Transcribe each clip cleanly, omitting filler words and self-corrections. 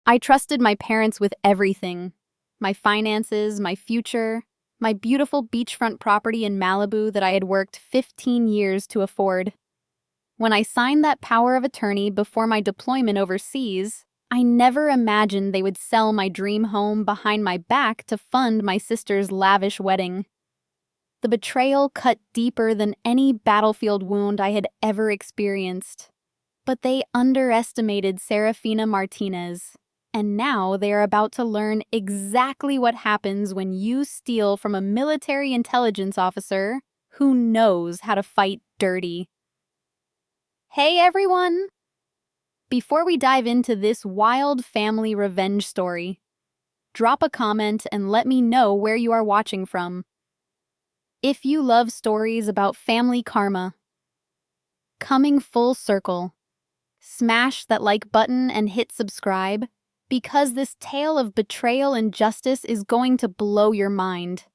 I trusted my parents with everything: my finances, my future, my beautiful beachfront property in Malibu that I had worked 15 years to afford. When I signed that power of attorney before my deployment overseas, I never imagined they would sell my dream home behind my back to fund my sister's lavish wedding. The betrayal cut deeper than any battlefield wound I had ever experienced. But they underestimated Serafina Martinez, and now they are about to learn exactly what happens when you steal from a military intelligence officer who knows how to fight dirty. Hey everyone! Before we dive into this wild family revenge story, drop a comment and let me know where you are watching from. If you love stories about family karma, coming full circle, smash that like button and hit subscribe, because this tale of betrayal and justice is going to blow your mind.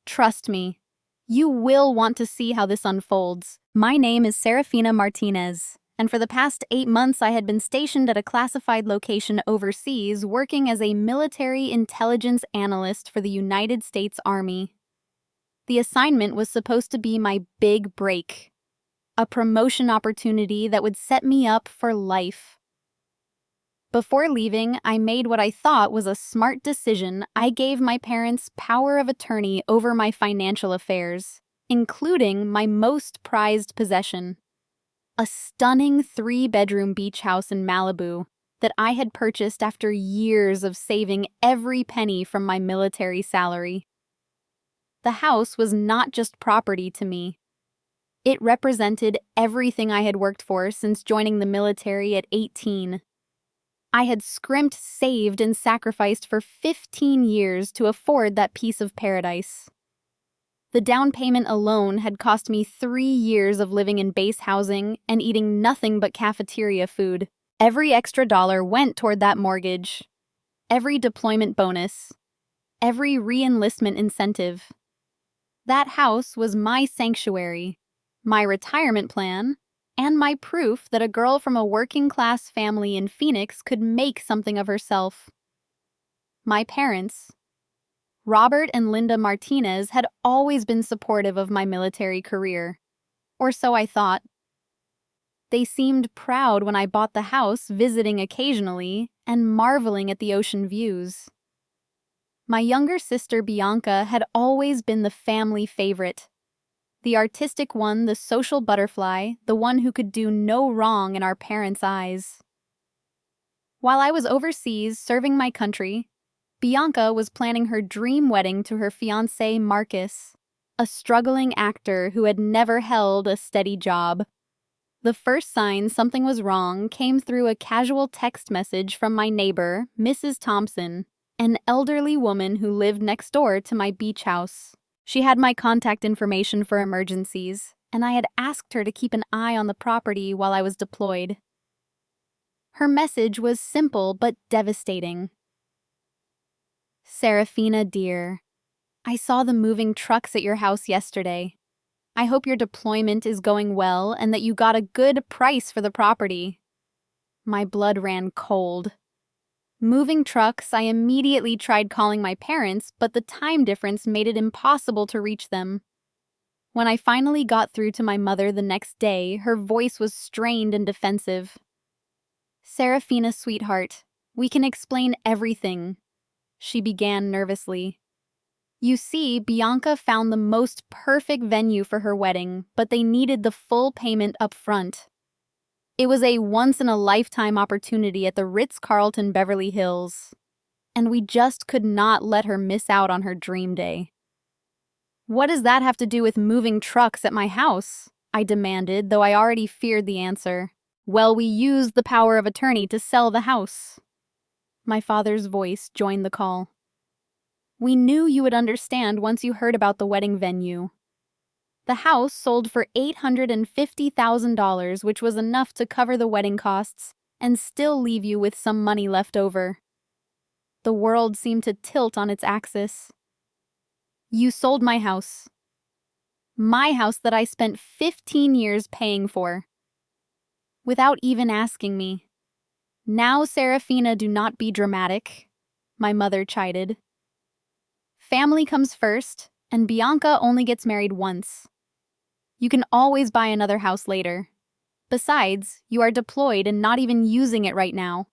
Trust me, you will want to see how this unfolds. My name is Serafina Martinez, and for the past 8 months I had been stationed at a classified location overseas working as a military intelligence analyst for the United States Army. The assignment was supposed to be my big break, a promotion opportunity that would set me up for life. Before leaving, I made what I thought was a smart decision. I gave my parents power of attorney over my financial affairs, including my most prized possession, a stunning 3-bedroom beach house in Malibu that I had purchased after years of saving every penny from my military salary. The house was not just property to me. It represented everything I had worked for since joining the military at 18. I had scrimped, saved, and sacrificed for 15 years to afford that piece of paradise. The down payment alone had cost me 3 years of living in base housing and eating nothing but cafeteria food. Every extra dollar went toward that mortgage, every deployment bonus, every re-enlistment incentive. That house was my sanctuary, my retirement plan, and my proof that a girl from a working-class family in Phoenix could make something of herself. My parents, Robert and Linda Martinez, had always been supportive of my military career, or so I thought. They seemed proud when I bought the house, visiting occasionally and marveling at the ocean views. My younger sister Bianca had always been the family favorite. The artistic one, the social butterfly, the one who could do no wrong in our parents' eyes. While I was overseas serving my country, Bianca was planning her dream wedding to her fiancé Marcus, a struggling actor who had never held a steady job. The first sign something was wrong came through a casual text message from my neighbor, Mrs. Thompson, an elderly woman who lived next door to my beach house. She had my contact information for emergencies, and I had asked her to keep an eye on the property while I was deployed. Her message was simple but devastating. Serafina, dear, I saw the moving trucks at your house yesterday. I hope your deployment is going well and that you got a good price for the property. My blood ran cold. Moving trucks, I immediately tried calling my parents, but the time difference made it impossible to reach them. When I finally got through to my mother the next day, her voice was strained and defensive. Serafina, sweetheart, we can explain everything, she began nervously. You see, Bianca found the most perfect venue for her wedding, but they needed the full payment up front. It was a once-in-a-lifetime opportunity at the Ritz-Carlton Beverly Hills, and we just could not let her miss out on her dream day. What does that have to do with moving trucks at my house? I demanded, though I already feared the answer. Well, we used the power of attorney to sell the house. My father's voice joined the call. We knew you would understand once you heard about the wedding venue. The house sold for $850,000, which was enough to cover the wedding costs and still leave you with some money left over. The world seemed to tilt on its axis. You sold my house. My house that I spent 15 years paying for. Without even asking me. Now, Serafina, do not be dramatic, my mother chided. Family comes first, and Bianca only gets married once. You can always buy another house later. Besides, you are deployed and not even using it right now.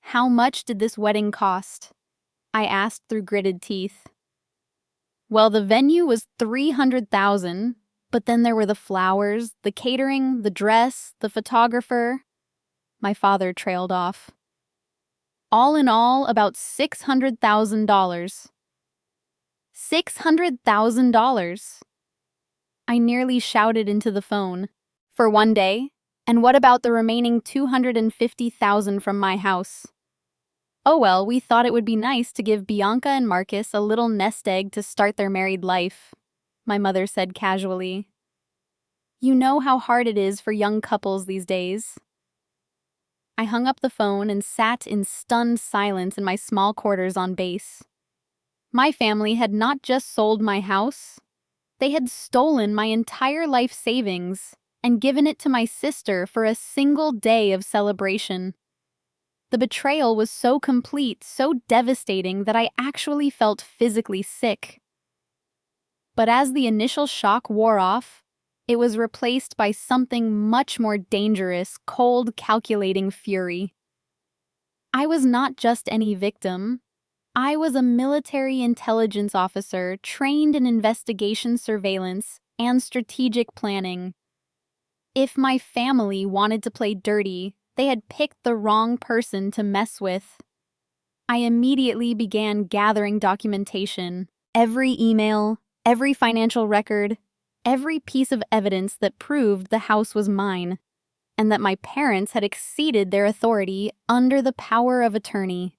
How much did this wedding cost? I asked through gritted teeth. Well, the venue was $300,000, but then there were the flowers, the catering, the dress, the photographer. My father trailed off. All in all, about $600,000. $600,000! I nearly shouted into the phone. For one day? And what about the remaining $250,000 from my house? Oh well, we thought it would be nice to give Bianca and Marcus a little nest egg to start their married life, my mother said casually. You know how hard it is for young couples these days. I hung up the phone and sat in stunned silence in my small quarters on base. My family had not just sold my house, they had stolen my entire life savings and given it to my sister for a single day of celebration. The betrayal was so complete, so devastating that I actually felt physically sick. But as the initial shock wore off, it was replaced by something much more dangerous, cold, calculating fury. I was not just any victim. I was a military intelligence officer trained in investigation surveillance and strategic planning. If my family wanted to play dirty, they had picked the wrong person to mess with. I immediately began gathering documentation, every email, every financial record, every piece of evidence that proved the house was mine, and that my parents had exceeded their authority under the power of attorney.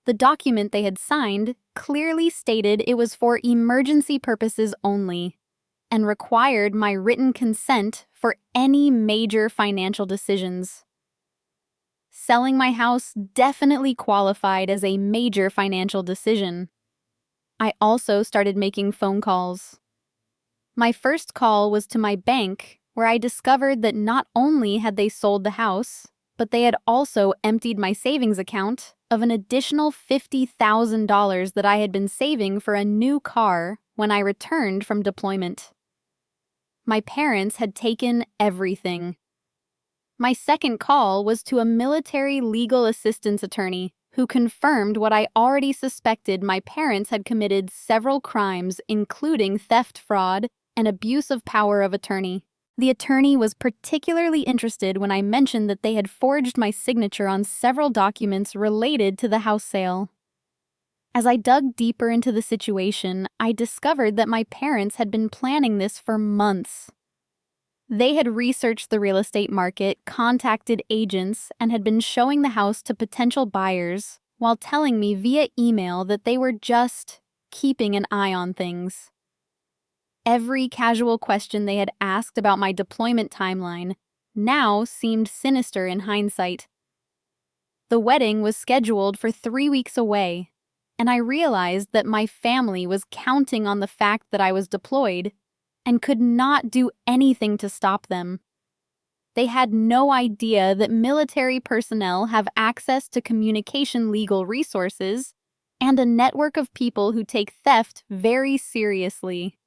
The document they had signed clearly stated it was for emergency purposes only, and required my written consent for any major financial decisions. Selling my house definitely qualified as a major financial decision. I also started making phone calls. My first call was to my bank, where I discovered that not only had they sold the house, but they had also emptied my savings account of an additional $50,000 that I had been saving for a new car when I returned from deployment. My parents had taken everything. My second call was to a military legal assistance attorney who confirmed what I already suspected. My parents had committed several crimes, including theft, fraud, and abuse of power of attorney. The attorney was particularly interested when I mentioned that they had forged my signature on several documents related to the house sale. As I dug deeper into the situation, I discovered that my parents had been planning this for months. They had researched the real estate market, contacted agents, and had been showing the house to potential buyers while telling me via email that they were just keeping an eye on things. Every casual question they had asked about my deployment timeline now seemed sinister in hindsight. The wedding was scheduled for 3 weeks away, and I realized that my family was counting on the fact that I was deployed and could not do anything to stop them. They had no idea that military personnel have access to communication legal resources and a network of people who take theft very seriously.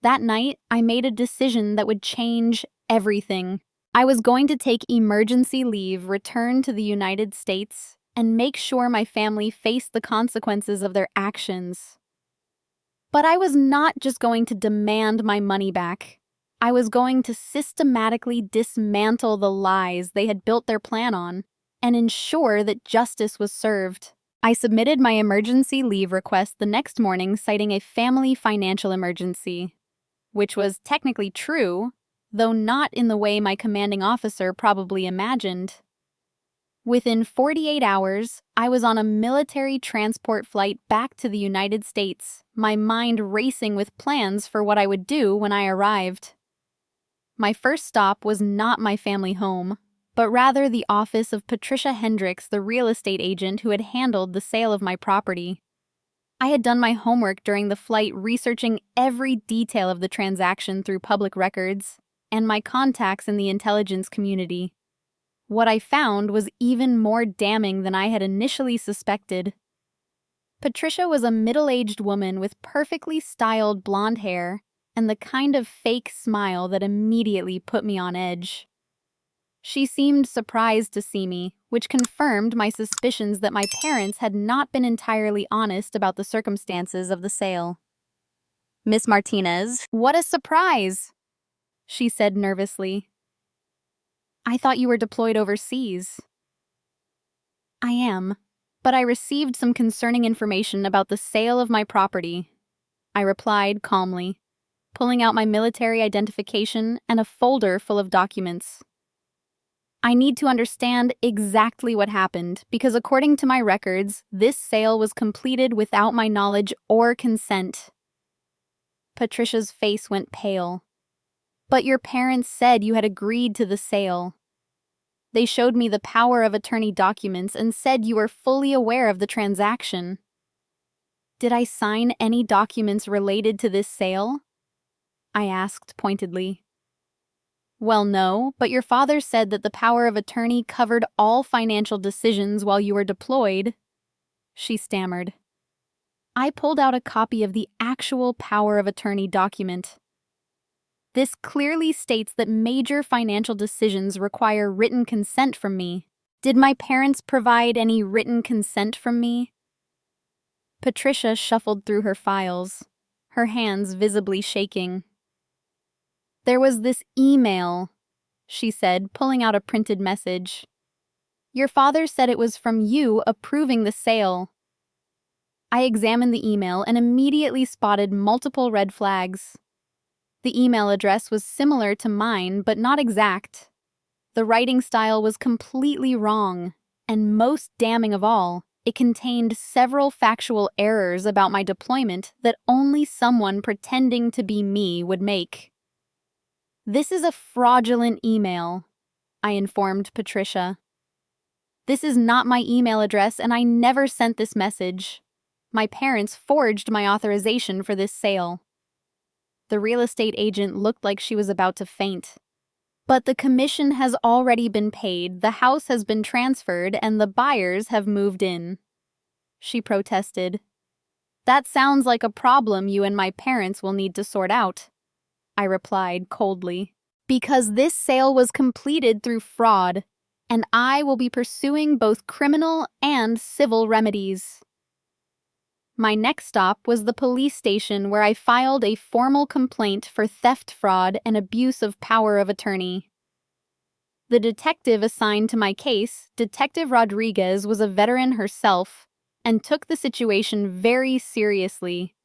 That night, I made a decision that would change everything. I was going to take emergency leave, return to the United States, and make sure my family faced the consequences of their actions. But I was not just going to demand my money back. I was going to systematically dismantle the lies they had built their plan on and ensure that justice was served. I submitted my emergency leave request the next morning, citing a family financial emergency, which was technically true, though not in the way my commanding officer probably imagined. Within 48 hours, I was on a military transport flight back to the United States, my mind racing with plans for what I would do when I arrived. My first stop was not my family home, but rather the office of Patricia Hendricks, the real estate agent who had handled the sale of my property. I had done my homework during the flight, researching every detail of the transaction through public records and my contacts in the intelligence community. What I found was even more damning than I had initially suspected. Patricia was a middle-aged woman with perfectly styled blonde hair and the kind of fake smile that immediately put me on edge. She seemed surprised to see me, which confirmed my suspicions that my parents had not been entirely honest about the circumstances of the sale. "Miss Martinez, what a surprise!" she said nervously. "I thought you were deployed overseas." "I am, but I received some concerning information about the sale of my property," I replied calmly, pulling out my military identification and a folder full of documents. "I need to understand exactly what happened because according to my records, this sale was completed without my knowledge or consent." Patricia's face went pale. "But your parents said you had agreed to the sale. They showed me the power of attorney documents and said you were fully aware of the transaction." "Did I sign any documents related to this sale?" I asked pointedly. "Well, no, but your father said that the power of attorney covered all financial decisions while you were deployed," she stammered. I pulled out a copy of the actual power of attorney document. "This clearly states that major financial decisions require written consent from me. Did my parents provide any written consent from me?" Patricia shuffled through her files, her hands visibly shaking. "There was this email," she said, pulling out a printed message. "Your father said it was from you approving the sale." I examined the email and immediately spotted multiple red flags. The email address was similar to mine, but not exact. The writing style was completely wrong, and most damning of all, it contained several factual errors about my deployment that only someone pretending to be me would make. "This is a fraudulent email," I informed Patricia. "This is not my email address and I never sent this message. My parents forged my authorization for this sale." The real estate agent looked like she was about to faint. "But the commission has already been paid, the house has been transferred, and the buyers have moved in," she protested. "That sounds like a problem you and my parents will need to sort out," I replied coldly, "because this sale was completed through fraud, and I will be pursuing both criminal and civil remedies." My next stop was the police station where I filed a formal complaint for theft, fraud, and abuse of power of attorney. The detective assigned to my case, Detective Rodriguez, was a veteran herself and took the situation very seriously,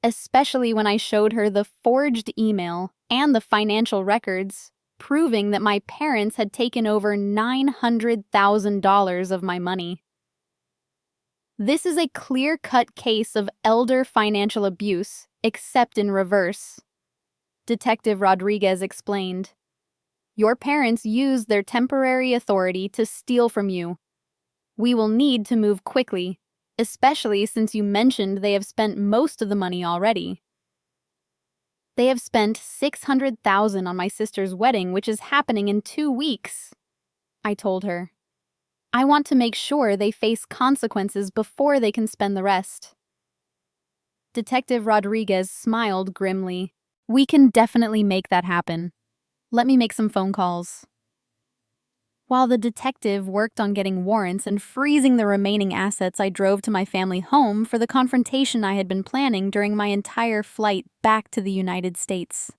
especially when I showed her the forged email and the financial records, proving that my parents had taken over $900,000 of my money. "This is a clear-cut case of elder financial abuse, except in reverse," Detective Rodriguez explained. "Your parents used their temporary authority to steal from you. We will need to move quickly, especially since you mentioned they have spent most of the money already." "They have spent $600,000 on my sister's wedding, which is happening in 2 weeks," I told her. "I want to make sure they face consequences before they can spend the rest." Detective Rodriguez smiled grimly. "We can definitely make that happen. Let me make some phone calls." While the detective worked on getting warrants and freezing the remaining assets, I drove to my family home for the confrontation I had been planning during my entire flight back to the United States.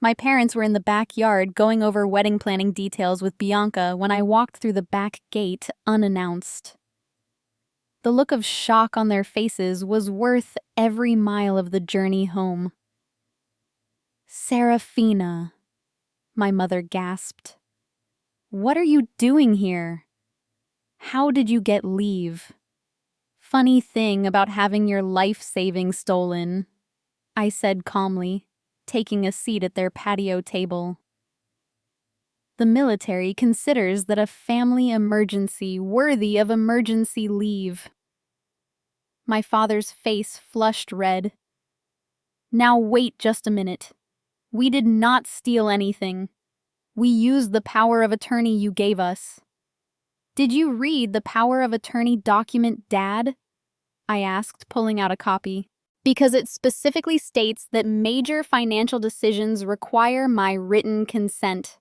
My parents were in the backyard going over wedding planning details with Bianca when I walked through the back gate unannounced. The look of shock on their faces was worth every mile of the journey home. "Serafina," my mother gasped. "What are you doing here? How did you get leave?" "Funny thing about having your life savings stolen," I said calmly, taking a seat at their patio table. "The military considers that a family emergency worthy of emergency leave." My father's face flushed red. "Now wait just a minute. We did not steal anything. We used the power of attorney you gave us. Did you read the power of attorney document, Dad? I asked, pulling out a copy. Because it specifically states that major financial decisions require my written consent.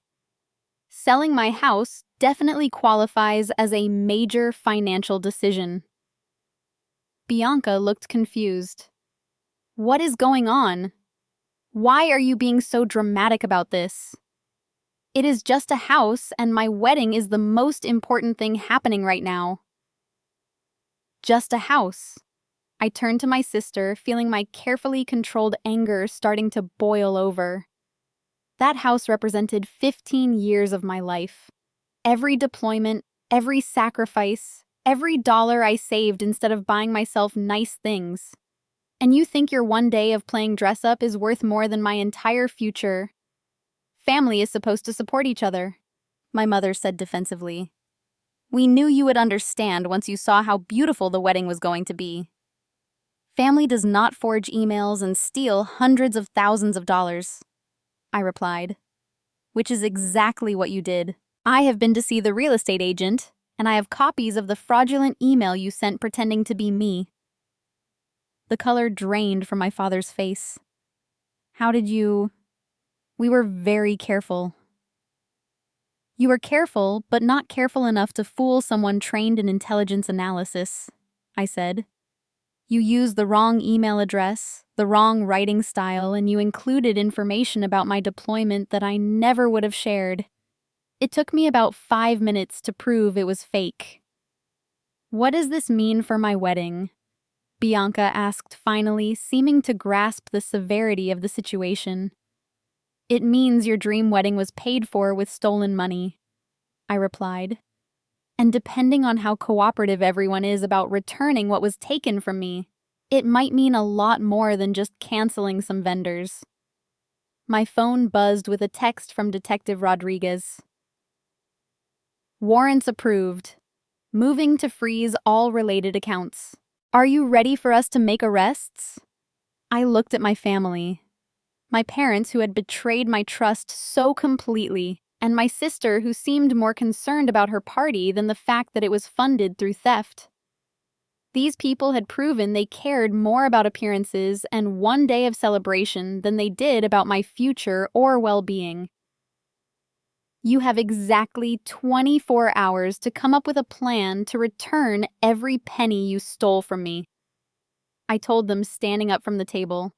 Selling my house definitely qualifies as a major financial decision. Bianca looked confused. What is going on? Why are you being so dramatic about this? It is just a house, and my wedding is the most important thing happening right now. Just a house. I turned to my sister, feeling my carefully controlled anger starting to boil over. That house represented 15 years of my life. Every deployment, every sacrifice, every dollar I saved instead of buying myself nice things. And you think your one day of playing dress-up is worth more than my entire future? Family is supposed to support each other, my mother said defensively. We knew you would understand once you saw how beautiful the wedding was going to be. Family does not forge emails and steal hundreds of thousands of dollars, I replied. Which is exactly what you did. I have been to see the real estate agent, and I have copies of the fraudulent email you sent pretending to be me. The color drained from my father's face. How did you... We were very careful. You were careful, but not careful enough to fool someone trained in intelligence analysis, I said. You used the wrong email address, the wrong writing style, and you included information about my deployment that I never would have shared. It took me about 5 minutes to prove it was fake. What does this mean for my wedding? Bianca asked finally, seeming to grasp the severity of the situation. It means your dream wedding was paid for with stolen money, I replied. And depending on how cooperative everyone is about returning what was taken from me, it might mean a lot more than just canceling some vendors. My phone buzzed with a text from Detective Rodriguez. Warrants approved. Moving to freeze all related accounts. Are you ready for us to make arrests? I looked at my family. My parents, who had betrayed my trust so completely, and my sister, who seemed more concerned about her party than the fact that it was funded through theft. These people had proven they cared more about appearances and one day of celebration than they did about my future or well-being. You have exactly 24 hours to come up with a plan to return every penny you stole from me, I told them, standing up from the table.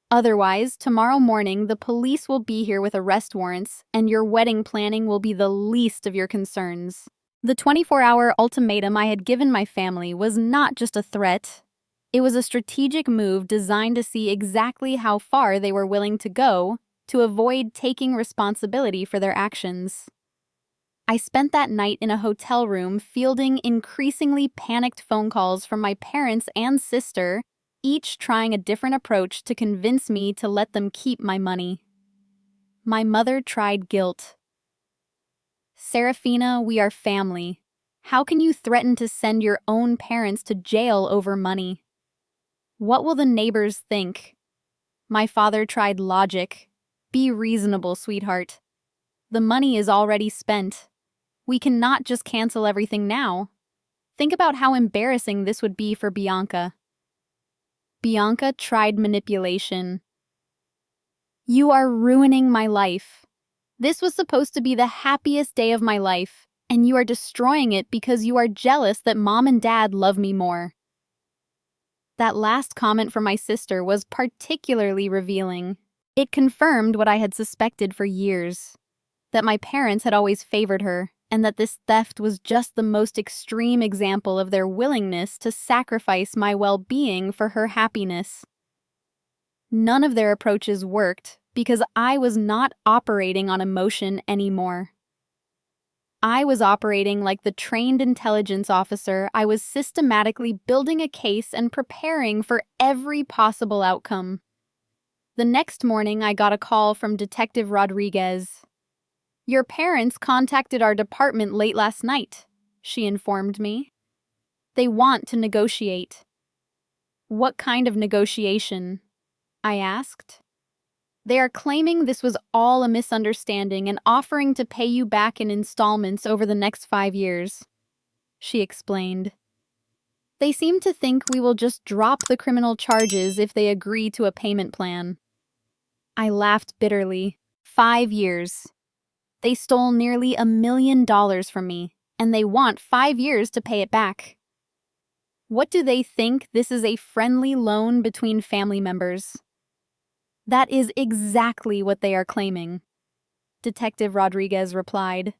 Otherwise, tomorrow morning, the police will be here with arrest warrants, and your wedding planning will be the least of your concerns. The 24-hour ultimatum I had given my family was not just a threat. It was a strategic move designed to see exactly how far they were willing to go to avoid taking responsibility for their actions. I spent that night in a hotel room fielding increasingly panicked phone calls from my parents and sister, each trying a different approach to convince me to let them keep my money. My mother tried guilt. Serafina, we are family. How can you threaten to send your own parents to jail over money? What will the neighbors think? My father tried logic. Be reasonable, sweetheart. The money is already spent. We cannot just cancel everything now. Think about how embarrassing this would be for Bianca. Bianca tried manipulation. You are ruining my life. This was supposed to be the happiest day of my life, and you are destroying it because you are jealous that Mom and Dad love me more. That last comment from my sister was particularly revealing. It confirmed what I had suspected for years, that my parents had always favored her, and that this theft was just the most extreme example of their willingness to sacrifice my well-being for her happiness. None of their approaches worked because I was not operating on emotion anymore. I was operating like the trained intelligence officer. I was systematically building a case and preparing for every possible outcome. The next morning, I got a call from Detective Rodriguez. Your parents contacted our department late last night, she informed me. They want to negotiate. What kind of negotiation? I asked. They are claiming this was all a misunderstanding and offering to pay you back in installments over the next 5 years, she explained. They seem to think we will just drop the criminal charges if they agree to a payment plan. I laughed bitterly. 5 years. They stole nearly $1 million from me, and they want 5 years to pay it back. What do they think this is a friendly loan between family members? That is exactly what they are claiming, Detective Rodriguez replied.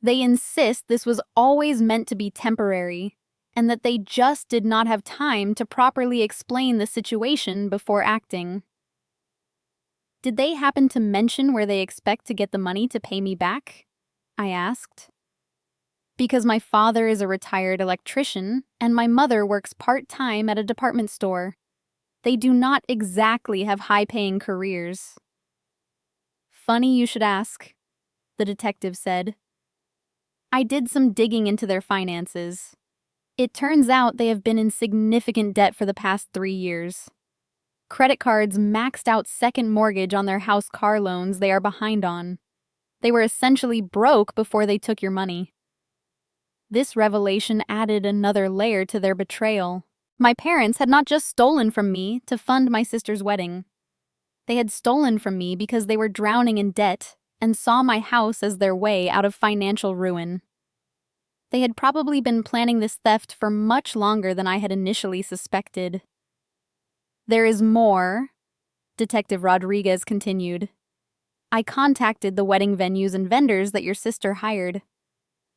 They insist this was always meant to be temporary, and that they just did not have time to properly explain the situation before acting. Did they happen to mention where they expect to get the money to pay me back? I asked. Because my father is a retired electrician and my mother works part-time at a department store. They do not exactly have high-paying careers. Funny you should ask, the detective said. I did some digging into their finances. It turns out they have been in significant debt for the past 3 years. Credit cards maxed out second mortgage on their house car loans they are behind on. They were essentially broke before they took your money. This revelation added another layer to their betrayal. My parents had not just stolen from me to fund my sister's wedding. They had stolen from me because they were drowning in debt and saw my house as their way out of financial ruin. They had probably been planning this theft for much longer than I had initially suspected. There is more, Detective Rodriguez continued. I contacted the wedding venues and vendors that your sister hired.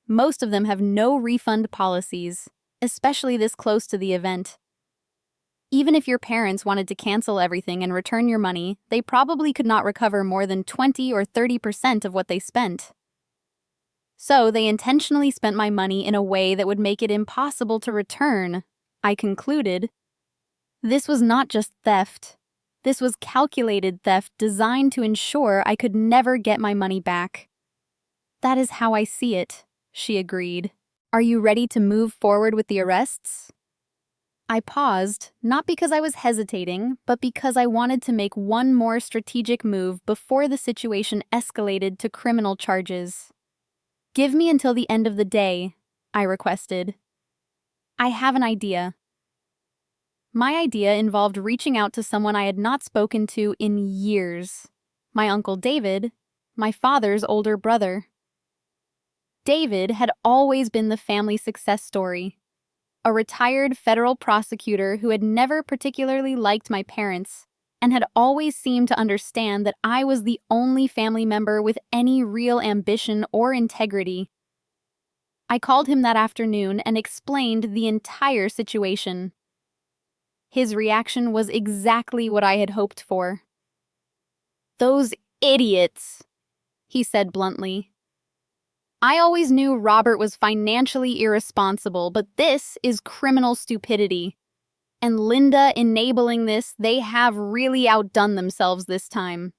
Most of them have no refund policies, especially this close to the event. Even if your parents wanted to cancel everything and return your money, they probably could not recover more than 20 or 30% of what they spent. So they intentionally spent my money in a way that would make it impossible to return, I concluded. This was not just theft. This was calculated theft designed to ensure I could never get my money back. That is how I see it, she agreed. Are you ready to move forward with the arrests? I paused, not because I was hesitating, but because I wanted to make one more strategic move before the situation escalated to criminal charges. Give me until the end of the day, I requested. I have an idea. My idea involved reaching out to someone I had not spoken to in years. My Uncle David, my father's older brother. David had always been the family success story. A retired federal prosecutor who had never particularly liked my parents and had always seemed to understand that I was the only family member with any real ambition or integrity. I called him that afternoon and explained the entire situation. His reaction was exactly what I had hoped for. Those idiots, he said bluntly. I always knew Robert was financially irresponsible, but this is criminal stupidity. And Linda enabling this, they have really outdone themselves this time.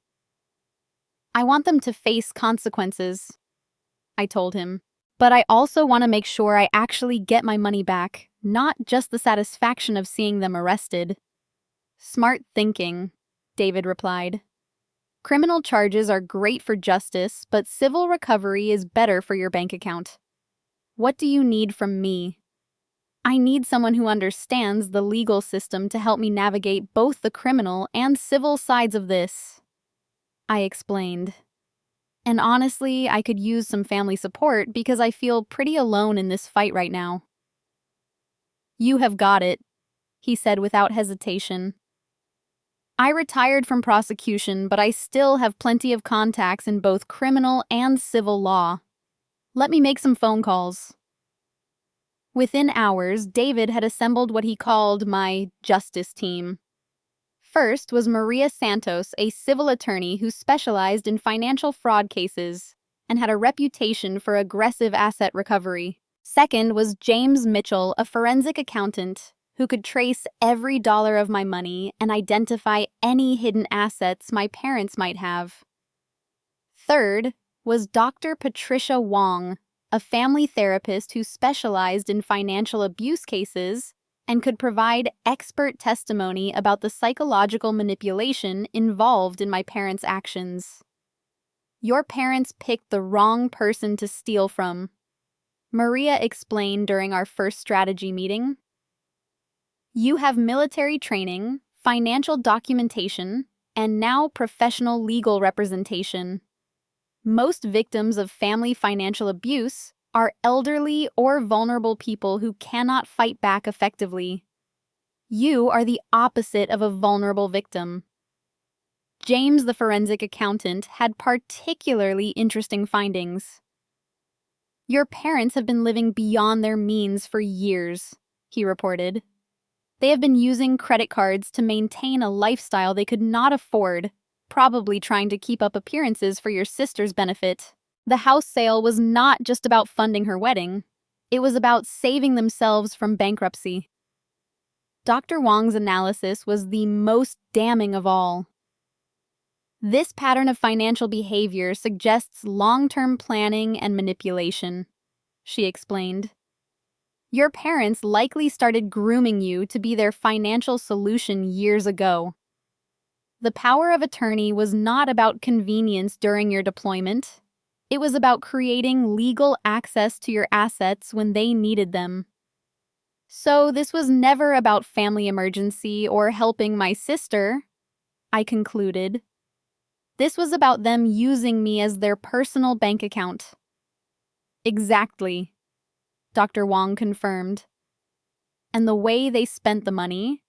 I want them to face consequences, I told him. But I also want to make sure I actually get my money back, not just the satisfaction of seeing them arrested. Smart thinking, David replied. Criminal charges are great for justice, but civil recovery is better for your bank account. What do you need from me? I need someone who understands the legal system to help me navigate both the criminal and civil sides of this, I explained. And honestly, I could use some family support because I feel pretty alone in this fight right now. You have got it, he said without hesitation. I retired from prosecution, but I still have plenty of contacts in both criminal and civil law. Let me make some phone calls. Within hours, David had assembled what he called my justice team. First was Maria Santos, a civil attorney who specialized in financial fraud cases and had a reputation for aggressive asset recovery. Second was James Mitchell, a forensic accountant who could trace every dollar of my money and identify any hidden assets my parents might have. Third was Dr. Patricia Wong, a family therapist who specialized in financial abuse cases and could provide expert testimony about the psychological manipulation involved in my parents' actions. Your parents picked the wrong person to steal from, Maria explained during our first strategy meeting. You have military training, financial documentation, and now professional legal representation. Most victims of family financial abuse are elderly or vulnerable people who cannot fight back effectively. You are the opposite of a vulnerable victim. James, the forensic accountant, had particularly interesting findings. Your parents have been living beyond their means for years, he reported. They have been using credit cards to maintain a lifestyle they could not afford, probably trying to keep up appearances for your sister's benefit. The house sale was not just about funding her wedding. It was about saving themselves from bankruptcy. Dr. Wong's analysis was the most damning of all. This pattern of financial behavior suggests long-term planning and manipulation, she explained. Your parents likely started grooming you to be their financial solution years ago. The power of attorney was not about convenience during your deployment. It was about creating legal access to your assets when they needed them. So this was never about family emergency or helping my sister, I concluded. This was about them using me as their personal bank account. Exactly, Dr. Wong confirmed. And the way they spent the money,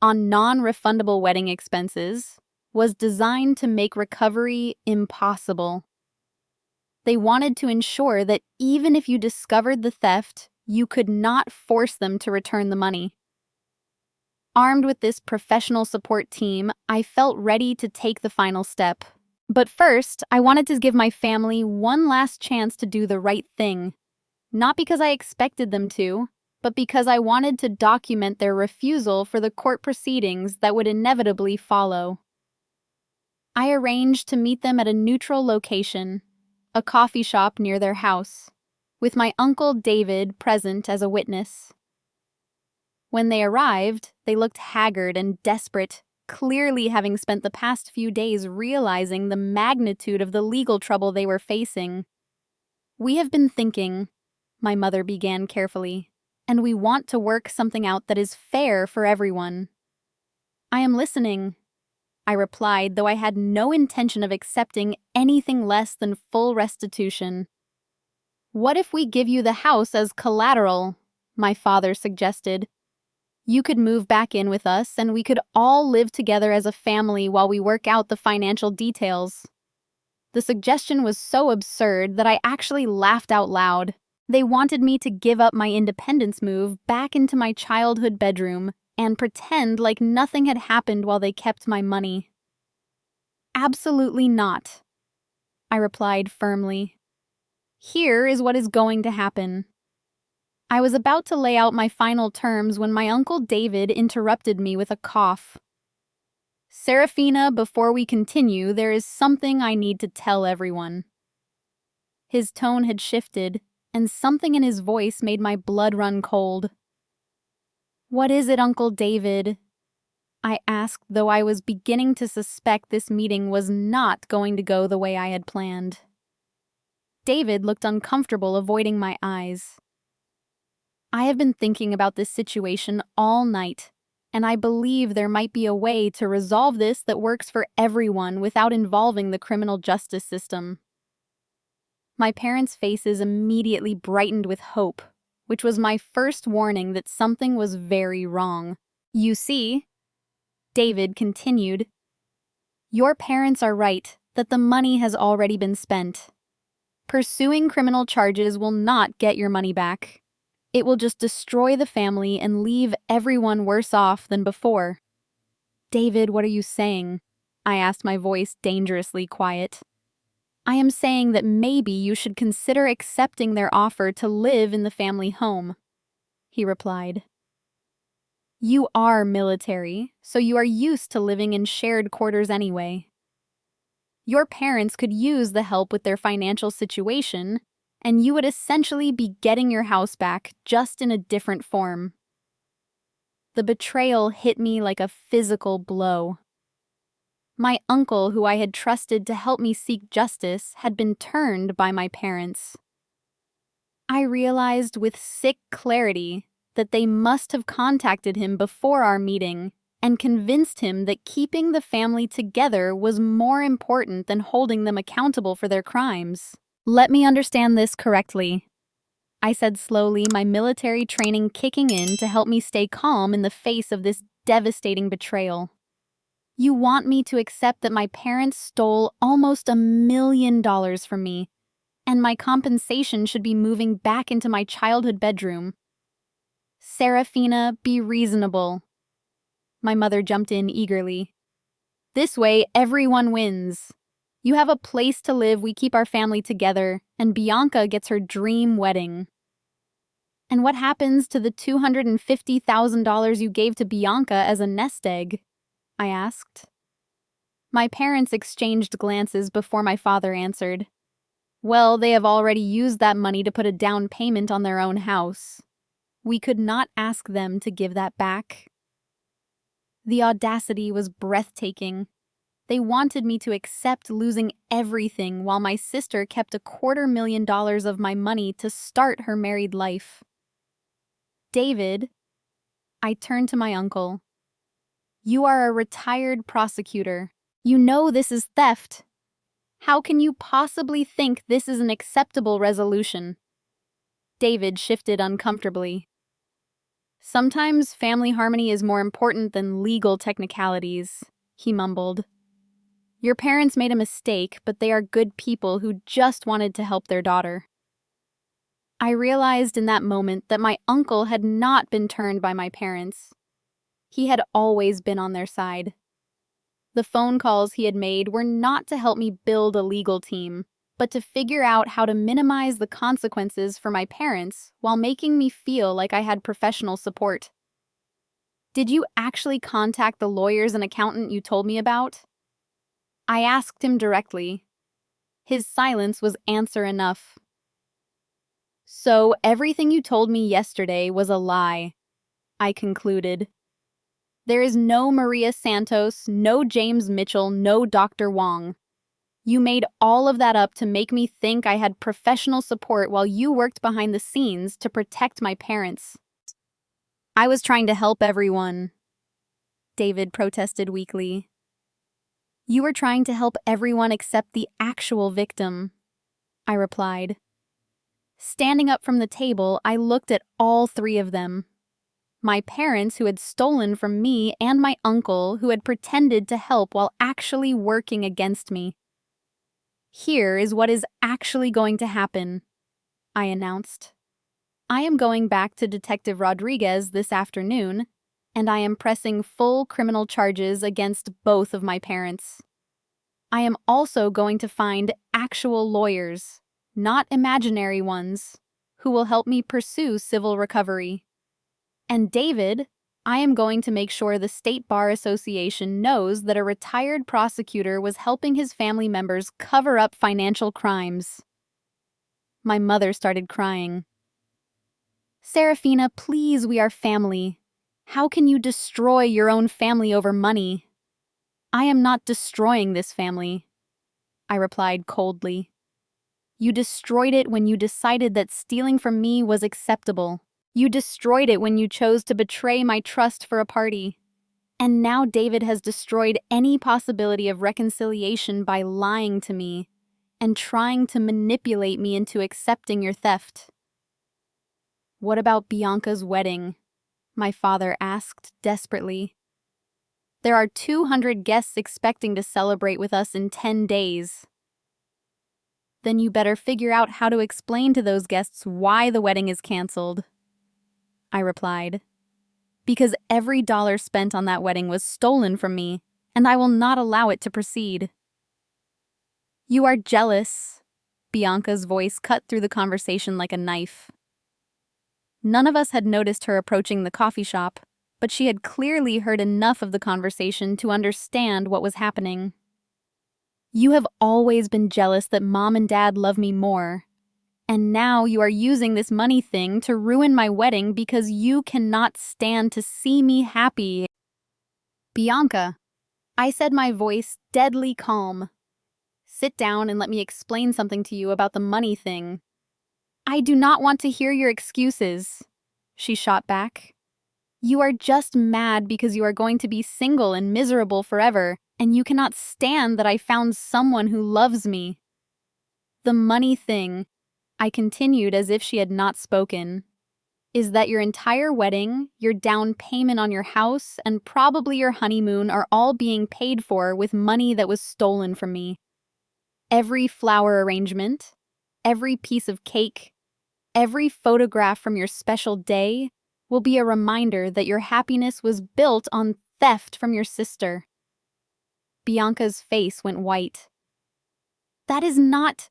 on non-refundable wedding expenses, was designed to make recovery impossible. They wanted to ensure that even if you discovered the theft, you could not force them to return the money. Armed with this professional support team, I felt ready to take the final step. But first, I wanted to give my family one last chance to do the right thing. Not because I expected them to, but because I wanted to document their refusal for the court proceedings that would inevitably follow. I arranged to meet them at a neutral location, a coffee shop near their house, with my uncle David present as a witness. When they arrived, they looked haggard and desperate, clearly having spent the past few days realizing the magnitude of the legal trouble they were facing. We have been thinking, my mother began carefully, and we want to work something out that is fair for everyone. I am listening, I replied, though I had no intention of accepting anything less than full restitution. What if we give you the house as collateral? My father suggested. You could move back in with us, and we could all live together as a family while we work out the financial details. The suggestion was so absurd that I actually laughed out loud. They wanted me to give up my independence move back into my childhood bedroom and pretend like nothing had happened while they kept my money. Absolutely not, I replied firmly. Here is what is going to happen. I was about to lay out my final terms when my uncle David interrupted me with a cough. Serafina, before we continue, there is something I need to tell everyone. His tone had shifted, and something in his voice made my blood run cold. What is it, Uncle David? I asked, though I was beginning to suspect this meeting was not going to go the way I had planned. David looked uncomfortable, avoiding my eyes. I have been thinking about this situation all night, and I believe there might be a way to resolve this that works for everyone without involving the criminal justice system. My parents' faces immediately brightened with hope, which was my first warning that something was very wrong. You see, David continued, your parents are right that the money has already been spent. Pursuing criminal charges will not get your money back. It will just destroy the family and leave everyone worse off than before. David, what are you saying? I asked, my voice dangerously quiet. I am saying that maybe you should consider accepting their offer to live in the family home, he replied. You are military, so you are used to living in shared quarters anyway. Your parents could use the help with their financial situation, and you would essentially be getting your house back, just in a different form. The betrayal hit me like a physical blow. My uncle, who I had trusted to help me seek justice, had been turned by my parents. I realized with sick clarity that they must have contacted him before our meeting and convinced him that keeping the family together was more important than holding them accountable for their crimes. Let me understand this correctly, I said slowly, my military training kicking in to help me stay calm in the face of this devastating betrayal. You want me to accept that my parents stole almost $1 million from me, and my compensation should be moving back into my childhood bedroom. Serafina, be reasonable. My mother jumped in eagerly. This way, everyone wins. You have a place to live, we keep our family together, and Bianca gets her dream wedding. And what happens to the $250,000 you gave to Bianca as a nest egg? I asked. My parents exchanged glances before my father answered. Well, they have already used that money to put a down payment on their own house. We could not ask them to give that back. The audacity was breathtaking. They wanted me to accept losing everything while my sister kept $250,000 of my money to start her married life. David, I turned to my uncle. You are a retired prosecutor. You know this is theft. How can you possibly think this is an acceptable resolution? David shifted uncomfortably. Sometimes family harmony is more important than legal technicalities, he mumbled. Your parents made a mistake, but they are good people who just wanted to help their daughter. I realized in that moment that my uncle had not been turned by my parents. He had always been on their side. The phone calls he had made were not to help me build a legal team, but to figure out how to minimize the consequences for my parents while making me feel like I had professional support. Did you actually contact the lawyers and accountant you told me about? I asked him directly. His silence was answer enough. So everything you told me yesterday was a lie, I concluded. There is no Maria Santos, no James Mitchell, no Dr. Wong. You made all of that up to make me think I had professional support while you worked behind the scenes to protect my parents. I was trying to help everyone, David protested weakly. You were trying to help everyone except the actual victim, I replied. Standing up from the table, I looked at all three of them. My parents who had stolen from me and my uncle who had pretended to help while actually working against me. Here is what is actually going to happen, I announced. I am going back to Detective Rodriguez this afternoon, and I am pressing full criminal charges against both of my parents. I am also going to find actual lawyers, not imaginary ones, who will help me pursue civil recovery. And David, I am going to make sure the State Bar Association knows that a retired prosecutor was helping his family members cover up financial crimes. My mother started crying. Serafina, please, we are family. How can you destroy your own family over money? I am not destroying this family, I replied coldly. You destroyed it when you decided that stealing from me was acceptable. You destroyed it when you chose to betray my trust for a party. And now David has destroyed any possibility of reconciliation by lying to me and trying to manipulate me into accepting your theft. What about Bianca's wedding? My father asked desperately. There are 200 guests expecting to celebrate with us in 10 days. Then you better figure out how to explain to those guests why the wedding is canceled, I replied. Because every dollar spent on that wedding was stolen from me, and I will not allow it to proceed. You are jealous, Bianca's voice cut through the conversation like a knife. None of us had noticed her approaching the coffee shop, but she had clearly heard enough of the conversation to understand what was happening. You have always been jealous that Mom and Dad love me more, And now you are using this money thing to ruin my wedding because you cannot stand to see me happy. Bianca, I said, my voice deadly calm. Sit down and let me explain something to you about the money thing. I do not want to hear your excuses, she shot back. You are just mad because you are going to be single and miserable forever, and you cannot stand that I found someone who loves me. The money thing, I continued as if she had not spoken, is that your entire wedding, your down payment on your house, and probably your honeymoon are all being paid for with money that was stolen from me. Every flower arrangement, every piece of cake, every photograph from your special day will be a reminder that your happiness was built on theft from your sister. Bianca's face went white. That is not...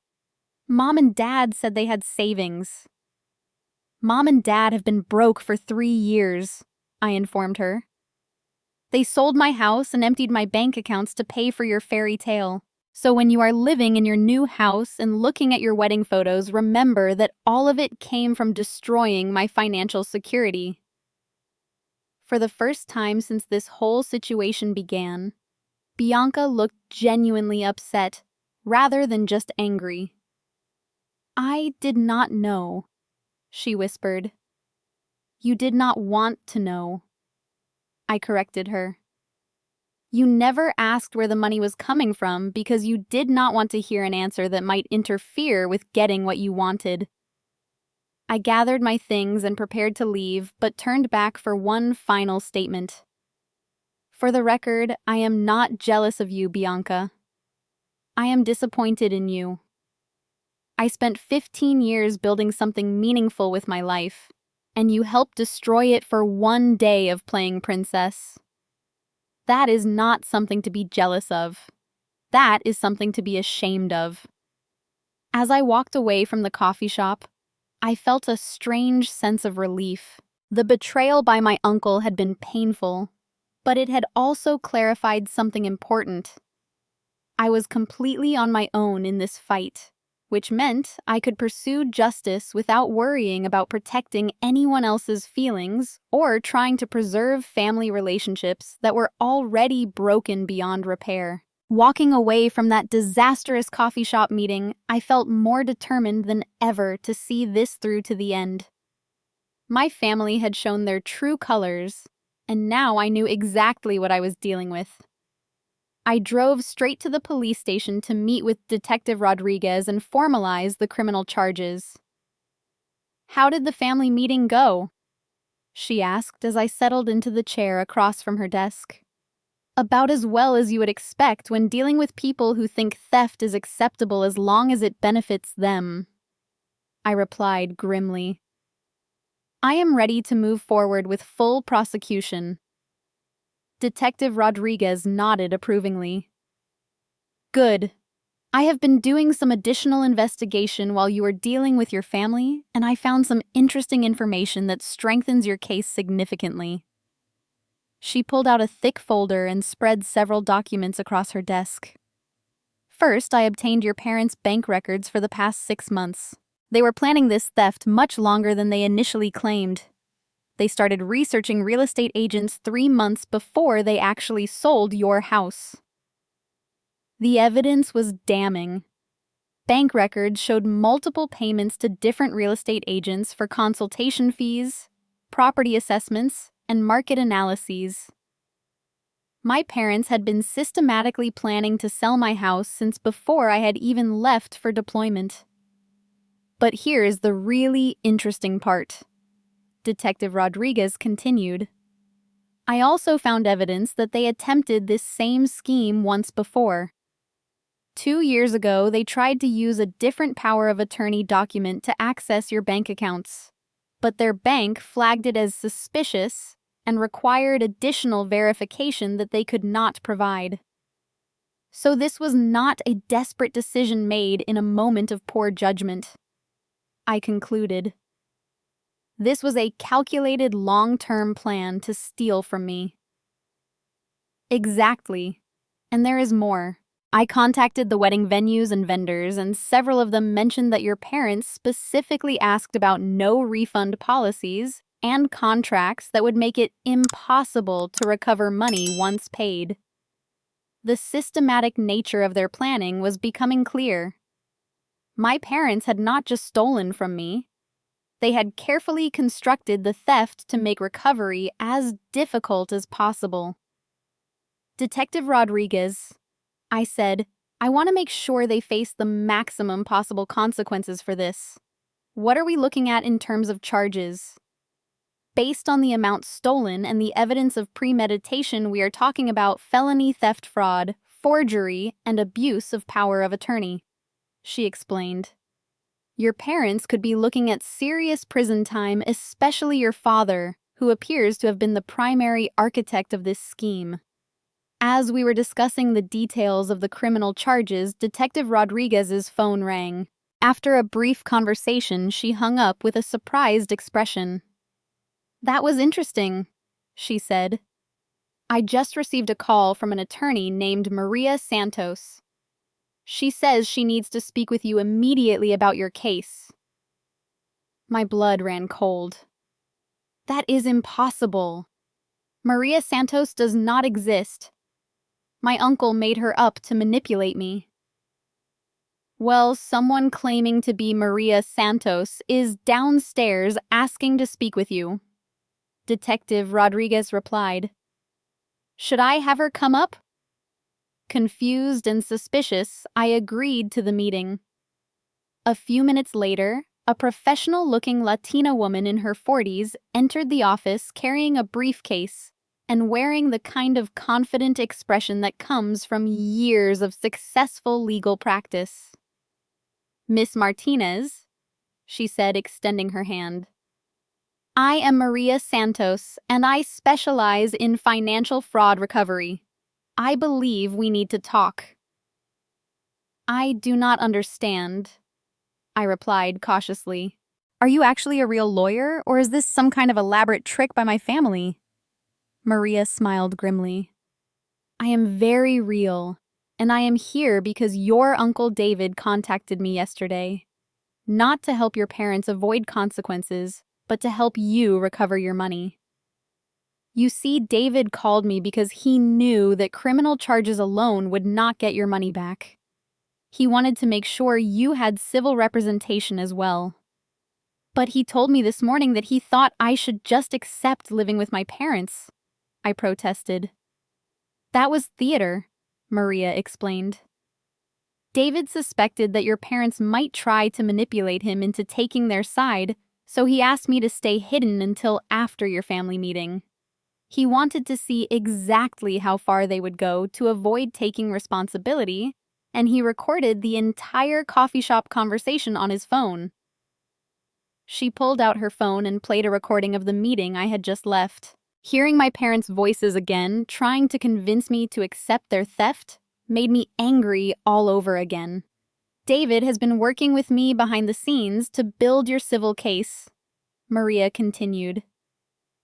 Mom and Dad said they had savings. Mom and Dad have been broke for 3 years, I informed her. They sold my house and emptied my bank accounts to pay for your fairy tale. So when you are living in your new house and looking at your wedding photos, remember that all of it came from destroying my financial security. For the first time since this whole situation began, Bianca looked genuinely upset, rather than just angry. I did not know, she whispered. You did not want to know. I corrected her. You never asked where the money was coming from because you did not want to hear an answer that might interfere with getting what you wanted. I gathered my things and prepared to leave, but turned back for one final statement. For the record, I am not jealous of you, Bianca. I am disappointed in you. I spent 15 years building something meaningful with my life, and you helped destroy it for one day of playing princess. That is not something to be jealous of. That is something to be ashamed of. As I walked away from the coffee shop, I felt a strange sense of relief. The betrayal by my uncle had been painful, but it had also clarified something important. I was completely on my own in this fight, which meant I could pursue justice without worrying about protecting anyone else's feelings or trying to preserve family relationships that were already broken beyond repair. Walking away from that disastrous coffee shop meeting, I felt more determined than ever to see this through to the end. My family had shown their true colors, and now I knew exactly what I was dealing with. I drove straight to the police station to meet with Detective Rodriguez and formalize the criminal charges. How did the family meeting go? She asked as I settled into the chair across from her desk. About as well as you would expect when dealing with people who think theft is acceptable as long as it benefits them, I replied grimly. I am ready to move forward with full prosecution. Detective Rodriguez nodded approvingly. Good. I have been doing some additional investigation while you were dealing with your family, and I found some interesting information that strengthens your case significantly. She pulled out a thick folder and spread several documents across her desk. First, I obtained your parents' bank records for the past 6 months. They were planning this theft much longer than they initially claimed. They started researching real estate agents 3 months before they actually sold your house. The evidence was damning. Bank records showed multiple payments to different real estate agents for consultation fees, property assessments, and market analyses. My parents had been systematically planning to sell my house since before I had even left for deployment. But here's the really interesting part. Detective Rodriguez continued. I also found evidence that they attempted this same scheme once before. 2 years ago, they tried to use a different power of attorney document to access your bank accounts, but their bank flagged it as suspicious and required additional verification that they could not provide. So this was not a desperate decision made in a moment of poor judgment, I concluded. This was a calculated long-term plan to steal from me. Exactly. And there is more. I contacted the wedding venues and vendors, and several of them mentioned that your parents specifically asked about no refund policies and contracts that would make it impossible to recover money once paid. The systematic nature of their planning was becoming clear. My parents had not just stolen from me, they had carefully constructed the theft to make recovery as difficult as possible. Detective Rodriguez, I said, I want to make sure they face the maximum possible consequences for this. What are we looking at in terms of charges? Based on the amount stolen and the evidence of premeditation, we are talking about felony theft fraud, forgery, and abuse of power of attorney, she explained. Your parents could be looking at serious prison time, especially your father, who appears to have been the primary architect of this scheme. As we were discussing the details of the criminal charges, Detective Rodriguez's phone rang. After a brief conversation, she hung up with a surprised expression. That was interesting, she said. I just received a call from an attorney named Maria Santos. She says she needs to speak with you immediately about your case. My blood ran cold. That is impossible. Maria Santos does not exist. My uncle made her up to manipulate me. Well, someone claiming to be Maria Santos is downstairs asking to speak with you, Detective Rodriguez replied. Should I have her come up? Confused and suspicious, I agreed to the meeting. A few minutes later, a professional-looking Latina woman in her 40s entered the office carrying a briefcase and wearing the kind of confident expression that comes from years of successful legal practice. Miss Martinez, she said, extending her hand. I am Maria Santos, and I specialize in financial fraud recovery. I believe we need to talk. I do not understand, I replied cautiously. Are you actually a real lawyer, or is this some kind of elaborate trick by my family? Maria smiled grimly. I am very real, and I am here because your Uncle David contacted me yesterday. Not to help your parents avoid consequences, but to help you recover your money. You see, David called me because he knew that criminal charges alone would not get your money back. He wanted to make sure you had civil representation as well. But he told me this morning that he thought I should just accept living with my parents, I protested. That was theater, Maria explained. David suspected that your parents might try to manipulate him into taking their side, so he asked me to stay hidden until after your family meeting. He wanted to see exactly how far they would go to avoid taking responsibility, and he recorded the entire coffee shop conversation on his phone. She pulled out her phone and played a recording of the meeting I had just left. Hearing my parents' voices again, trying to convince me to accept their theft, made me angry all over again. David has been working with me behind the scenes to build your civil case, Maria continued.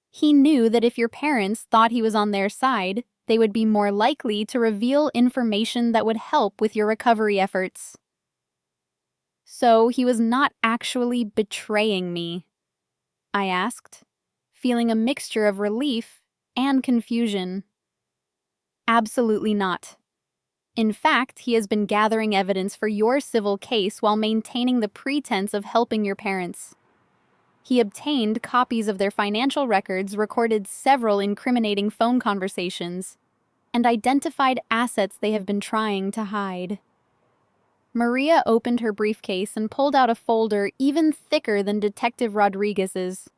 He knew that if your parents thought he was on their side, they would be more likely to reveal information that would help with your recovery efforts. So he was not actually betraying me, I asked, feeling a mixture of relief and confusion. Absolutely not. In fact, he has been gathering evidence for your civil case while maintaining the pretense of helping your parents. He obtained copies of their financial records, recorded several incriminating phone conversations, and identified assets they have been trying to hide. Maria opened her briefcase and pulled out a folder even thicker than Detective Rodriguez's.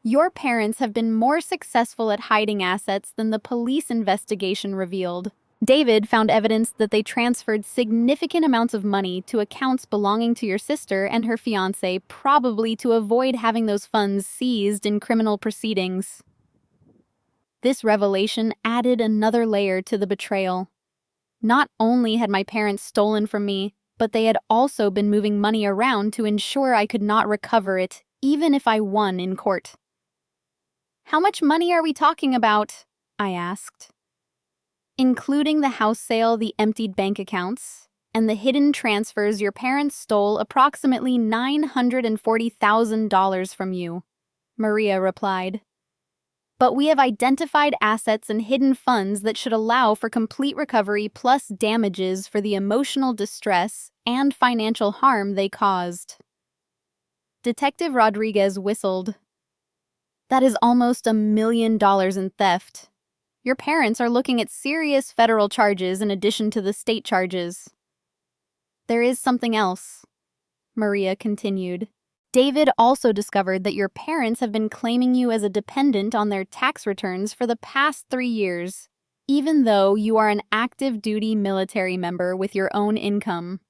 Your parents have been more successful at hiding assets than the police investigation revealed. David found evidence that they transferred significant amounts of money to accounts belonging to your sister and her fiancé, probably to avoid having those funds seized in criminal proceedings. This revelation added another layer to the betrayal. Not only had my parents stolen from me, but they had also been moving money around to ensure I could not recover it, even if I won in court. How much money are we talking about? I asked. including the house sale, the emptied bank accounts, and the hidden transfers. Your parents stole approximately $940,000 from you, Maria replied. But we have identified assets and hidden funds that should allow for complete recovery plus damages for the emotional distress and financial harm they caused. Detective Rodriguez whistled. That is almost $1 million in theft. Your parents are looking at serious federal charges in addition to the state charges. There is something else, Maria continued. David also discovered that your parents have been claiming you as a dependent on their tax returns for the past 3 years, even though you are an active duty military member with your own income.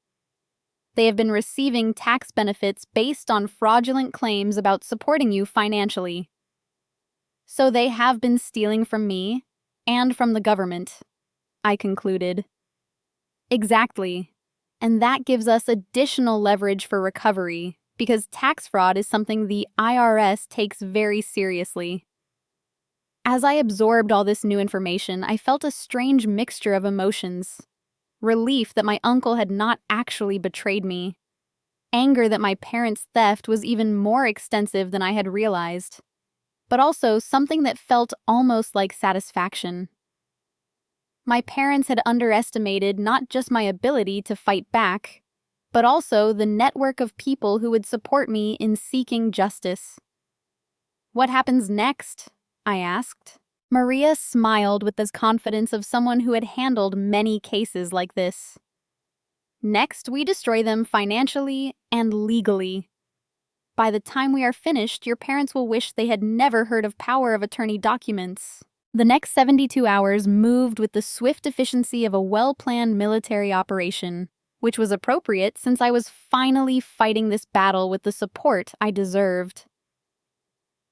They have been receiving tax benefits based on fraudulent claims about supporting you financially. So they have been stealing from me and from the government, I concluded. Exactly. And that gives us additional leverage for recovery, because tax fraud is something the IRS takes very seriously. As I absorbed all this new information, I felt a strange mixture of emotions. Relief that my uncle had not actually betrayed me. Anger that my parents' theft was even more extensive than I had realized. But also something that felt almost like satisfaction. My parents had underestimated not just my ability to fight back, but also the network of people who would support me in seeking justice. What happens next? I asked. Maria smiled with the confidence of someone who had handled many cases like this. Next, we destroy them financially and legally. By the time we are finished, your parents will wish they had never heard of power of attorney documents. The next 72 hours moved with the swift efficiency of a well-planned military operation, which was appropriate since I was finally fighting this battle with the support I deserved.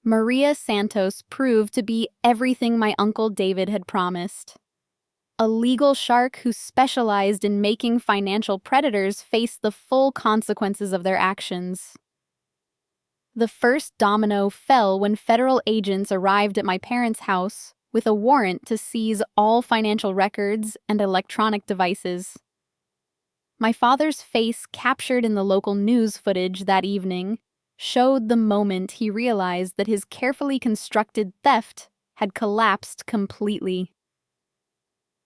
Maria Santos proved to be everything my Uncle David had promised. A legal shark who specialized in making financial predators face the full consequences of their actions. The first domino fell when federal agents arrived at my parents' house with a warrant to seize all financial records and electronic devices. My father's face, captured in the local news footage that evening, showed the moment he realized that his carefully constructed theft had collapsed completely.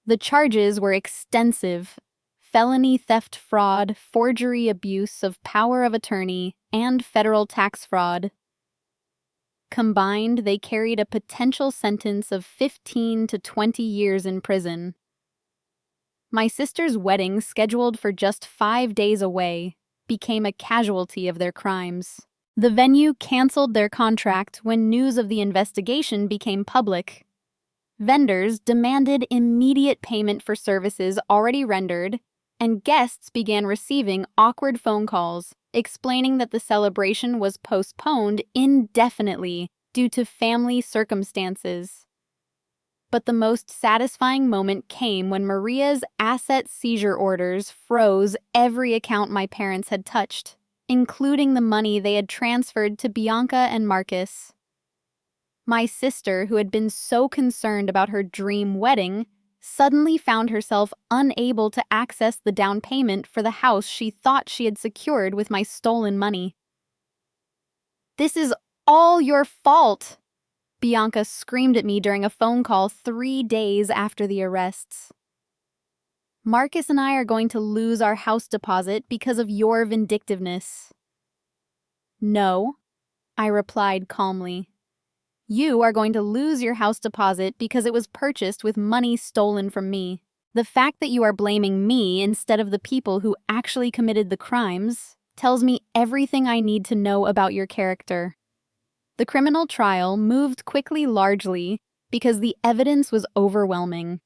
The charges were extensive: felony theft, fraud, forgery, abuse of power of attorney, and federal tax fraud. Combined, they carried a potential sentence of 15 to 20 years in prison. My sister's wedding, scheduled for just 5 days away, became a casualty of their crimes. The venue canceled their contract when news of the investigation became public. Vendors demanded immediate payment for services already rendered, and guests began receiving awkward phone calls explaining that the celebration was postponed indefinitely due to family circumstances. But the most satisfying moment came when Maria's asset seizure orders froze every account my parents had touched, including the money they had transferred to Bianca and Marcus. My sister, who had been so concerned about her dream wedding, suddenly found herself unable to access the down payment for the house she thought she had secured with my stolen money. "This is all your fault!" Bianca screamed at me during a phone call 3 days after the arrests. "Marcus and I are going to lose our house deposit because of your vindictiveness." "No," I replied calmly. "You are going to lose your house deposit because it was purchased with money stolen from me. The fact that you are blaming me instead of the people who actually committed the crimes tells me everything I need to know about your character." The criminal trial moved quickly largely because the evidence was overwhelming.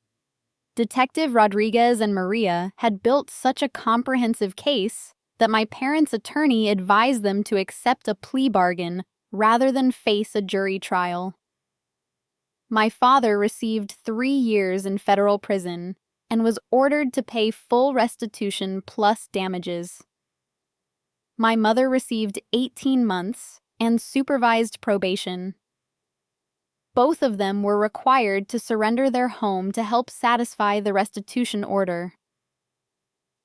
Detective Rodriguez and Maria had built such a comprehensive case that my parents' attorney advised them to accept a plea bargain rather than face a jury trial. My father received 3 years in federal prison and was ordered to pay full restitution plus damages. My mother received 18 months and supervised probation. Both of them were required to surrender their home to help satisfy the restitution order.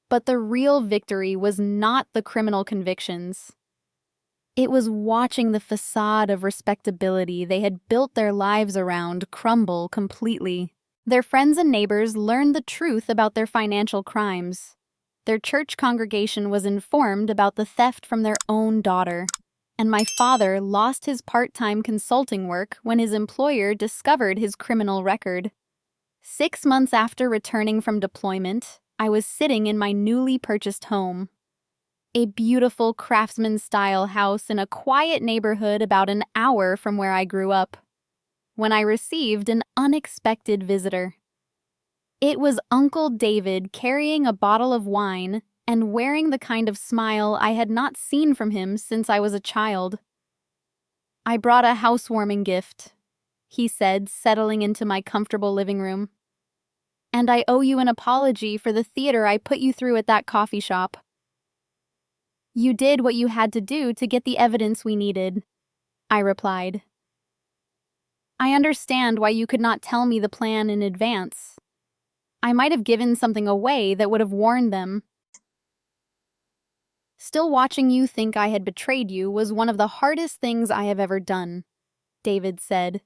But the real victory was not the criminal convictions. It was watching the facade of respectability they had built their lives around crumble completely. Their friends and neighbors learned the truth about their financial crimes. Their church congregation was informed about the theft from their own daughter. And my father lost his part-time consulting work when his employer discovered his criminal record. 6 months after returning from deployment, I was sitting in my newly purchased home. A beautiful craftsman-style house in a quiet neighborhood about an hour from where I grew up, when I received an unexpected visitor. It was Uncle David carrying a bottle of wine and wearing the kind of smile I had not seen from him since I was a child. "I brought a housewarming gift," he said, settling into my comfortable living room. "And I owe you an apology for the theater I put you through at that coffee shop." "You did what you had to do to get the evidence we needed," I replied. "I understand why you could not tell me the plan in advance. I might have given something away that would have warned them." "Still watching you think I had betrayed you was one of the hardest things I have ever done," David said.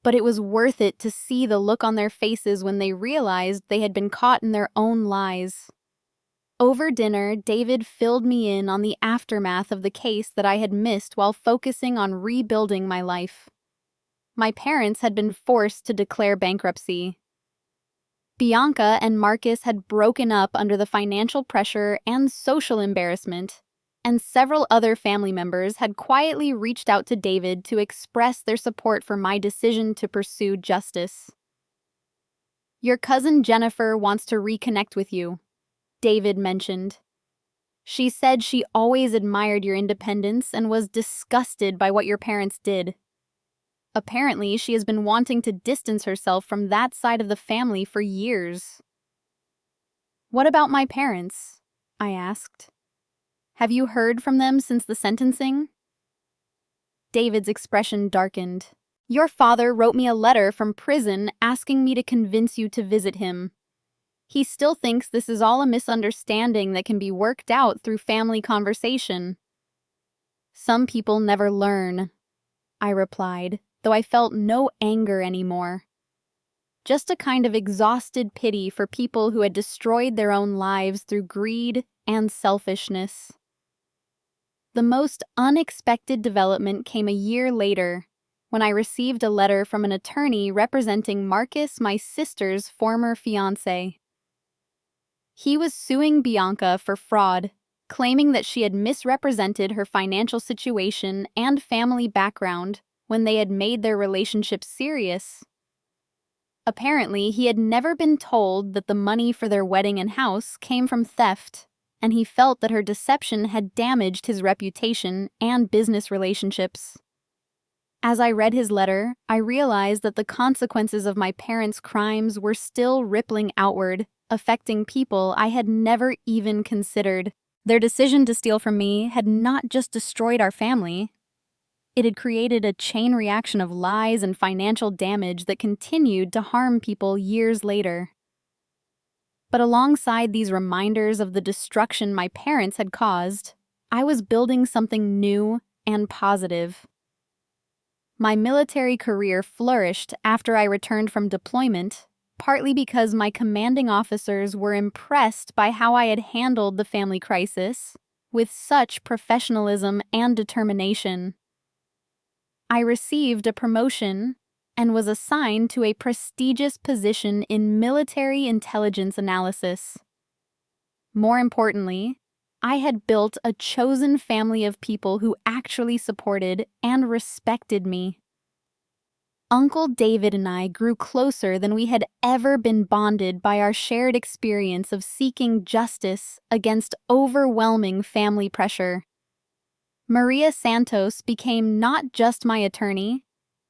"But it was worth it to see the look on their faces when they realized they had been caught in their own lies." Over dinner, David filled me in on the aftermath of the case that I had missed while focusing on rebuilding my life. My parents had been forced to declare bankruptcy. Bianca and Marcus had broken up under the financial pressure and social embarrassment, and several other family members had quietly reached out to David to express their support for my decision to pursue justice. "Your cousin Jennifer wants to reconnect with you," David mentioned. "She said she always admired your independence and was disgusted by what your parents did. Apparently, she has been wanting to distance herself from that side of the family for years." "What about my parents?" I asked. "Have you heard from them since the sentencing?" David's expression darkened. "Your father wrote me a letter from prison asking me to convince you to visit him. He still thinks this is all a misunderstanding that can be worked out through family conversation." "Some people never learn," I replied, though I felt no anger anymore. Just a kind of exhausted pity for people who had destroyed their own lives through greed and selfishness. The most unexpected development came a year later, when I received a letter from an attorney representing Marcus, my sister's former fiancé. He was suing Bianca for fraud, claiming that she had misrepresented her financial situation and family background when they had made their relationship serious. Apparently, he had never been told that the money for their wedding and house came from theft, and he felt that her deception had damaged his reputation and business relationships. As I read his letter, I realized that the consequences of my parents' crimes were still rippling outward, affecting people I had never even considered. Their decision to steal from me had not just destroyed our family. It had created a chain reaction of lies and financial damage that continued to harm people years later. But alongside these reminders of the destruction my parents had caused, I was building something new and positive. My military career flourished after I returned from deployment, partly because my commanding officers were impressed by how I had handled the family crisis with such professionalism and determination. I received a promotion and was assigned to a prestigious position in military intelligence analysis. More importantly, I had built a chosen family of people who actually supported and respected me. Uncle David and I grew closer than we had ever been bonded by our shared experience of seeking justice against overwhelming family pressure. Maria Santos became not just my attorney,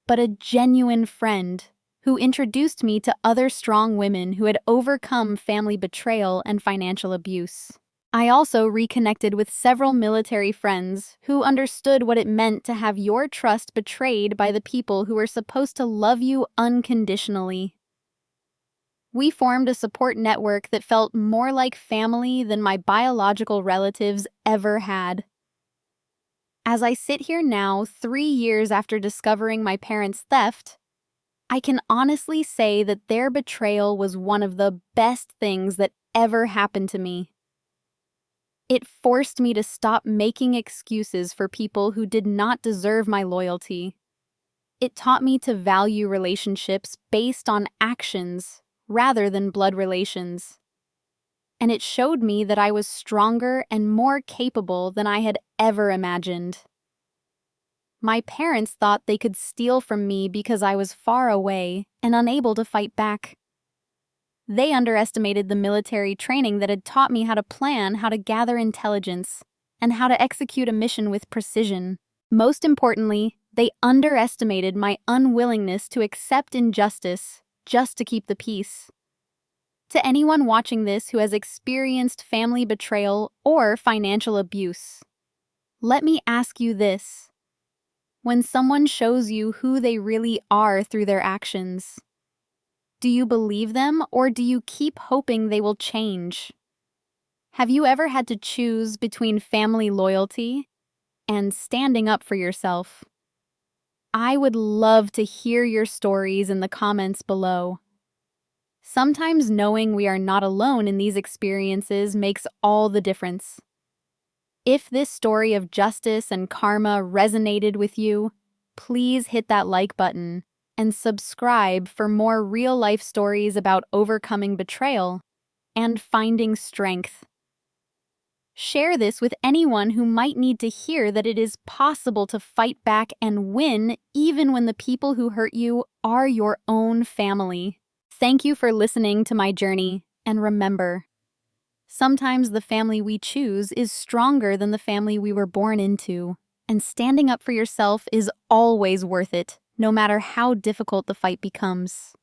but a genuine friend who introduced me to other strong women who had overcome family betrayal and financial abuse. I also reconnected with several military friends who understood what it meant to have your trust betrayed by the people who were supposed to love you unconditionally. We formed a support network that felt more like family than my biological relatives ever had. As I sit here now, 3 years after discovering my parents' theft, I can honestly say that their betrayal was one of the best things that ever happened to me. It forced me to stop making excuses for people who did not deserve my loyalty. It taught me to value relationships based on actions rather than blood relations. And it showed me that I was stronger and more capable than I had ever imagined. My parents thought they could steal from me because I was far away and unable to fight back. They underestimated the military training that had taught me how to plan, how to gather intelligence, and how to execute a mission with precision. Most importantly, they underestimated my unwillingness to accept injustice just to keep the peace. To anyone watching this who has experienced family betrayal or financial abuse, let me ask you this. When someone shows you who they really are through their actions, do you believe them or do you keep hoping they will change? Have you ever had to choose between family loyalty and standing up for yourself? I would love to hear your stories in the comments below. Sometimes knowing we are not alone in these experiences makes all the difference. If this story of justice and karma resonated with you, please hit that like button and subscribe for more real-life stories about overcoming betrayal and finding strength. Share this with anyone who might need to hear that it is possible to fight back and win even when the people who hurt you are your own family. Thank you for listening to my journey, and remember, sometimes the family we choose is stronger than the family we were born into, and standing up for yourself is always worth it, no matter how difficult the fight becomes.